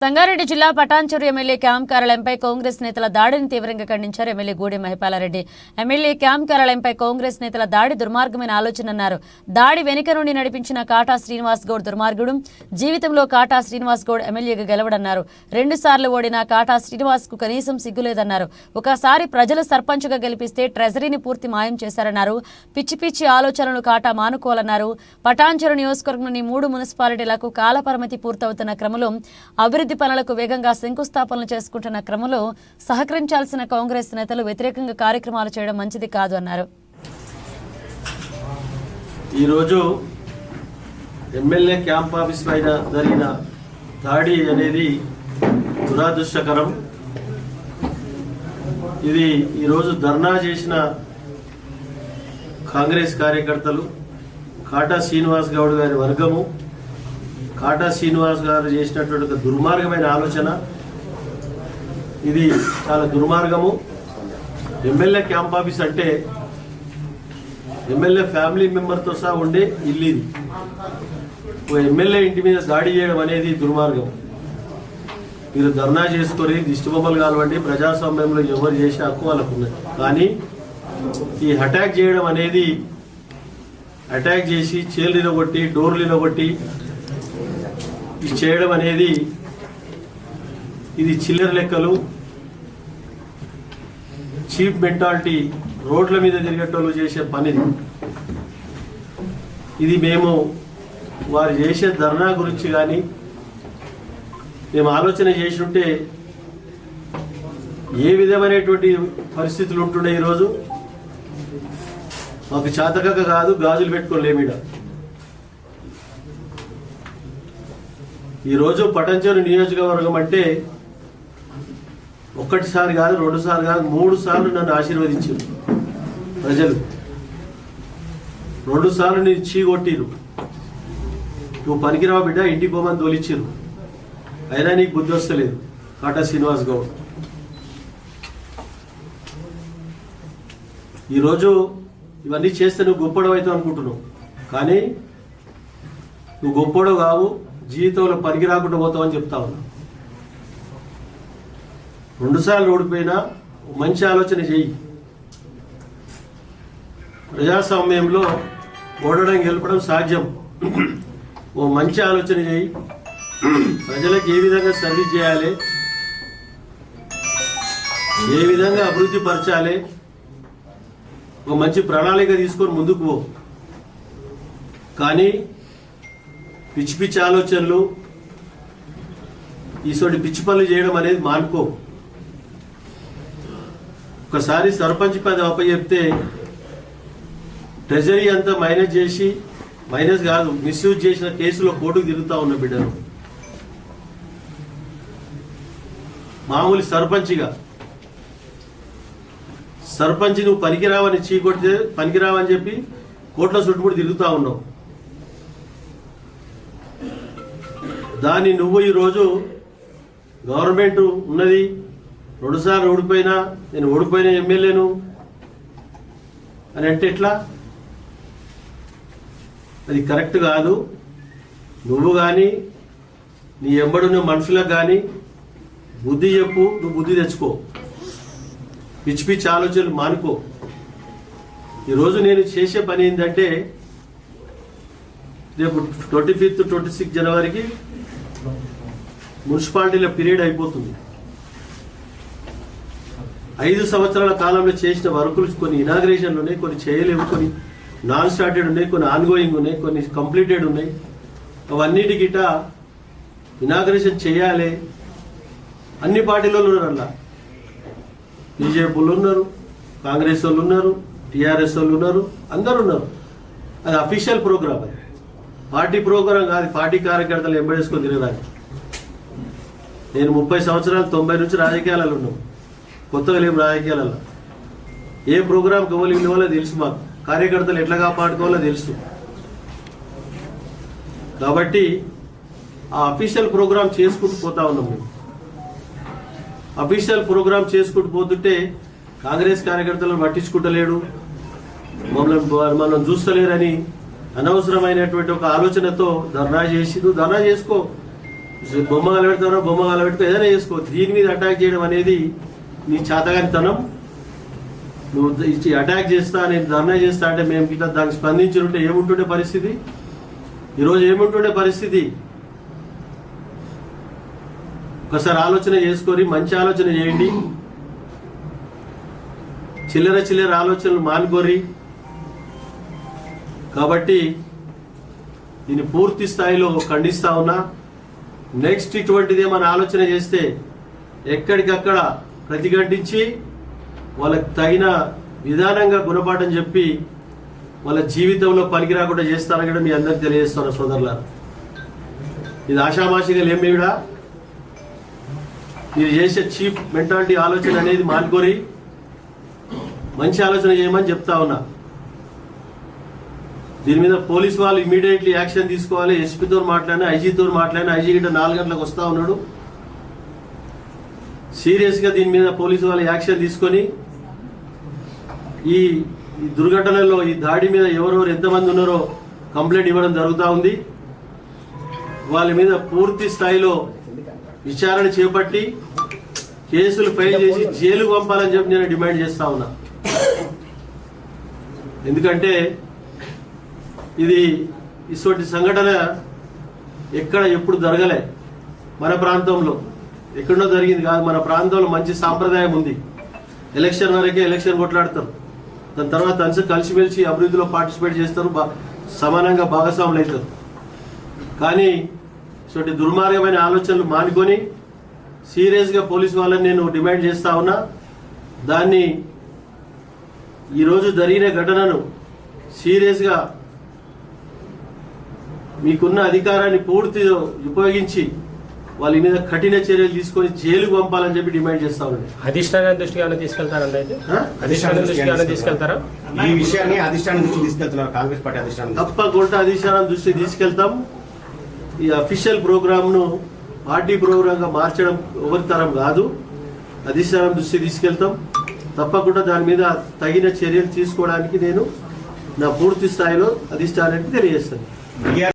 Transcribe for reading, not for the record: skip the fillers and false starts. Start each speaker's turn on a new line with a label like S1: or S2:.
S1: సంగారెడ్డి జిల్లా Patancheru MLA camp కార్యాలయంపై Congress నేతల దాడిని తీవ్రంగా ఖండించారు ఎమ్మెల్యే గూడె మహిపాలారెడ్డి. ఎమ్మెల్యే క్యాంప్ కార్యాలయంపై కాంగ్రెస్ నేతల దాడి దుర్మార్గమైన ఆలోచనన్నారు. దాడి వెనుక నుండి నడిపించిన కాటా శ్రీనివాస్ గౌడ్ దుర్మార్గుడు. జీవితంలో కాటా శ్రీనివాస్ గౌడ్ ఎమ్మెల్యేగా గెలవడన్నారు. 2 సార్లు ఓడిన కాటా శ్రీనివాస్ కు కనీసం సిగ్గులేదన్నారు. ఒకసారి ప్రజలు సర్పంచ్గా గెలిపిస్తే ట్రెజరీని పూర్తి మాయం చేశారన్నారు. పిచ్చి పిచ్చి ఆలోచనలు కాటా మానుకోవాలన్నారు. పటాన్చెరు నియోజకవర్గంలోని 3 మున్సిపాలిటీలకు కాలపరిమితి పూర్తవుతున్న క్రమంలో అభివృద్ధి పనులకు వేగంగా శంకుస్థాపనలు చేసుకుంటున్న క్రమంలో సహకరించాల్సిన కాంగ్రెస్ నేతలు వ్యతిరేకంగా కార్యక్రమాలు చేయడం మంచిది కాదు అన్నారు.
S2: ఈరోజు ఎమ్మెల్యే క్యాంప్ ఆఫీస్ పైన జరిగిన దాడి అనేది దురదృష్టకరం. ఇది ఈరోజు ధర్నా చేసిన కాంగ్రెస్ కార్యకర్తలు, కాటా శ్రీనివాస్ గౌడ్ గారి వర్గము, కాటా శ్రీనివాస్ గారు చేసినటువంటి ఒక దుర్మార్గమైన ఆలోచన. ఇది చాలా దుర్మార్గము. ఎమ్మెల్యే క్యాంప్ ఆఫీస్ అంటే ఎమ్మెల్యే ఫ్యామిలీ మెంబర్తో సహా ఉండే ఇల్లు. ఇది ఒక ఎమ్మెల్యే ఇంటి మీద దాడి చేయడం అనేది దుర్మార్గం. మీరు ధర్నా చేసుకొని దిష్టిబొమ్మలు కానివ్వండి, ప్రజాస్వామ్యంలో ఎవరు చేసే హక్కు వాళ్ళకు ఉన్నది. కానీ ఈ అటాక్ చేయడం అనేది, అటాక్ చేసి చేతులు కొట్టి డోర్లు కొట్టి ఇది చేయడం అనేది ఇది చిల్లర లెక్కలు, చీప్ మెంటాలిటీ, రోడ్ల మీద తిరిగేటోళ్ళు చేసే పని. ఇది మేము వారు చేసే ధర్నా గురించి కానీ మేము ఆలోచన చేసి ఉంటే ఏ విధమైనటువంటి పరిస్థితులు ఉంటుండే. ఈరోజు మాకు చాతకక్క కాదు, గాజులు పెట్టుకోలేమిడ. ఈరోజు పటాన్చెరు నియోజకవర్గం అంటే ఒక్కటిసారి కాదు, 2 సార్లు కాదు, 3 సార్లు నన్ను ఆశీర్వదించారు ప్రజలు. 2 సార్లు నేను చీగొట్టిరు. నువ్వు పనికిరావు బిడ్డ, ఇంటికి పోమని తోలిచ్చిరు. అయినా నీకు బుద్ధి వస్తలేదు కాటా శ్రీనివాస్ గౌడ్. ఈరోజు ఇవన్నీ చేస్తే నువ్వు గొప్పడవు అవుతావు అనుకుంటున్నావు. కానీ నువ్వు గొప్పడవు కావు, జీవితంలో పనికి రాకుండా పోతామని చెప్తా ఉన్నా. 2 సార్లు ఓడిపోయినా మంచి ఆలోచన చేయి. ప్రజాస్వామ్యంలో ఓడడం గెలపడం సాధ్యం. ఓ మంచి ఆలోచన చేయి. ప్రజలకు ఏ విధంగా సర్వీస్ చేయాలి, ఏ విధంగా అభివృద్ధి పరచాలి, ఒక మంచి ప్రణాళిక తీసుకొని ముందుకు పో. కానీ పిచ్చి పిచ్చి ఆలోచనలు, ఈసోటి పిచ్చి పనులు చేయడం అనేది మానుకో. ఒకసారి సర్పంచ్ పదవి అప్పచెప్తే ట్రెజరీ అంతా మైనస్ చేసి, మైనస్ కాదు మిస్యూజ్ చేసిన కేసులో కోర్టుకు తిరుగుతా ఉన్న బిడ్డను. మామూలు సర్పంచ్ నువ్వు పనికిరావని చీకొడితే పనికిరావని చెప్పి కోర్టులో చుట్టుముడి తిరుగుతా ఉన్నావు. దాన్ని నువ్వు ఈరోజు గవర్నమెంట్ ఉన్నది, 2 సార్లు ఓడిపోయినా నేను ఓడిపోయిన ఎమ్మెల్యేను అని అంటే ఎట్లా? అది కరెక్ట్ కాదు. నువ్వు కానీ నీ ఎంబడున్న మనుషులకు కానీ బుద్ధి చెప్పు, నువ్వు బుద్ధి తెచ్చుకో. పిచ్చి పిచ్చి ఆలోచనలు మానుకో. ఈరోజు నేను చేసే పని ఏంటంటే రేపు 25th 26 జనవరికి మున్సిపాలిటీల పీరియడ్ అయిపోతుంది. 5 సంవత్సరాల కాలంలో చేసిన వర్కులు కొన్ని ఇనాగ్రేషన్లు ఉన్నాయి, కొన్ని చేయలేవు, కొన్ని నాన్ స్టార్టెడ్ ఉన్నాయి, కొన్ని ఆన్గోయింగ్ ఉన్నాయి, కొన్ని కంప్లీటెడ్ ఉన్నాయి. అవన్నిటి గిట ఇనాగ్రేషన్ చేయాలి. అన్ని పార్టీలలో ఉన్నారు. అలా బీజేపీలు ఉన్నారు, కాంగ్రెస్ వాళ్ళు ఉన్నారు, టీఆర్ఎస్ వాళ్ళు ఉన్నారు, అందరు ఉన్నారు. అది అఫీషియల్ ప్రోగ్రామ్. అది పార్టీ ప్రోగ్రాం కాదు. పార్టీ కార్యకర్తలు ఎంబడేసుకొని తిరగడానికి. నేను 30 సంవత్సరాలు 90 నుంచి రాజకీయాలలో ఉన్నాం. కొత్తగా లేవు రాజకీయాలలో. ఏ ప్రోగ్రాం గోవలి విలువలో తెలుసు, మాకు కార్యకర్తలు ఎట్లా కాపాడుకోవాలో తెలుసు. కాబట్టి ఆ అఫీషియల్ ప్రోగ్రాం చేసుకుంటూ పోతా ఉన్నాం. మేము అఫీషియల్ ప్రోగ్రాం చేసుకుంటూ పోతుంటే కాంగ్రెస్ కార్యకర్తలను పట్టించుకుంటలేడు, మనం చూస్తలేరని అనవసరమైనటువంటి ఒక ఆలోచనతో ధర్నా చేసి, నువ్వు ధర్నా చేసుకో, బొమ్మ కలబెడతారో బొమ్మ కలబెట్టుకో ఏదైనా చేసుకో. దీని మీద అటాక్ చేయడం అనేది నీ చేతగానితనం. నువ్వు ఇచ్చి అటాక్ చేస్తా, నేను ధర్నా చేస్తా అంటే మేము ఇట్లా దానికి స్పందించుంటే ఏముంటుండే పరిస్థితి? ఈరోజు ఏముంటుండే పరిస్థితి? ఒకసారి ఆలోచన చేసుకొని మంచి ఆలోచన చేయండి. చిల్లర ఆలోచనలు మానుకోరి. కాబట్టి దీన్ని పూర్తి స్థాయిలో ఖండిస్తా ఉన్నా. నెక్స్ట్ ఇటువంటిది ఏమైనా ఆలోచన చేస్తే ఎక్కడికక్కడ ప్రతిఘటించి వాళ్ళకి తగిన విధానంగా గుణపాఠం చెప్పి వాళ్ళ జీవితంలో పనికి రాకుండా చేస్తారని కూడా మీ అందరికి తెలియజేస్తున్నా సోదరులారా. ఇది ఆషామాషిగా లేమేవిడా. మీరు చేసే చీప్ మెంటాలిటీ ఆలోచన అనేది మానుకోరి మంచి ఆలోచన చేయమని చెప్తా ఉన్నా. దీని మీద పోలీస్ వాళ్ళు ఇమీడియట్లీ యాక్షన్ తీసుకోవాలి. ఎస్పీతో మాట్లాడినా, ఐజీతో మాట్లాడినా, ఐజీ గిట్ట 4 గంటలకు వస్తా ఉన్నాడు. సీరియస్గా దీని మీద పోలీసు వాళ్ళు యాక్షన్ తీసుకొని ఈ దుర్ఘటనలో ఈ దాడి మీద ఎవరెవరు ఎంతమంది ఉన్నారో కంప్లైంట్ ఇవ్వడం జరుగుతూ ఉంది. వాళ్ళ మీద పూర్తి స్థాయిలో విచారణ చేపట్టి కేసులు ఫైల్ చేసి జైలుకు పంపాలని చెప్పి నేను డిమాండ్ చేస్తా ఉన్నా. ఎందుకంటే ఇది ఇటువంటి సంఘటన ఎక్కడ ఎప్పుడు జరగలే. మన ప్రాంతంలో ఎక్కడో జరిగింది కాదు. మన ప్రాంతంలో మంచి సాంప్రదాయం ఉంది. ఎలక్షన్ వరకే ఎలక్షన్ కొట్లాడతారు. దాని తర్వాత కలిసిమెలిసి అభివృద్ధిలో పార్టిసిపేట్ చేస్తారు, సమానంగా భాగస్వాములు అవుతారు. కానీ ఇటువంటి దుర్మార్గమైన ఆలోచనలు మానుకొని సీరియస్గా పోలీసు వాళ్ళని నేను డిమాండ్ చేస్తా ఉన్నా. దాన్ని ఈరోజు జరిగిన ఘటనను సీరియస్గా మీకున్న అధికారాన్ని పూర్తిగా ఉపయోగించి వాళ్ళ మీద కఠిన చర్యలు తీసుకొని జైలుకు పంపాలని చెప్పి డిమాండ్ చేస్తా ఉన్నాను.
S3: అధిష్టానం దృష్టికి ఏమైనా తీసుకెళ్తారండి? అయితే అధిష్టానం దృష్టికి ఏమైనా తీసుకెళ్తారా?
S4: ఈ విషయాన్ని అధిష్టానం దృష్టికి తీసుకెళ్తున్నారు కాంగ్రెస్ పార్టీ అధిష్టానం.
S2: తప్పకుండా అధిష్టానం దృష్టికి తీసుకెళ్తాం. ఈ అఫీషియల్ ప్రోగ్రామ్ను పార్టీ ప్రోగ్రాంగా మార్చడం ఎవరి తరం కాదు. అధిష్టానం దృష్టికి తీసుకెళ్తాం. తప్పకుండా దాని మీద తగిన చర్యలు తీసుకోవడానికి నేను నా పూర్తి స్థాయిలో అధిష్టానానికి తెలియజేస్తాను.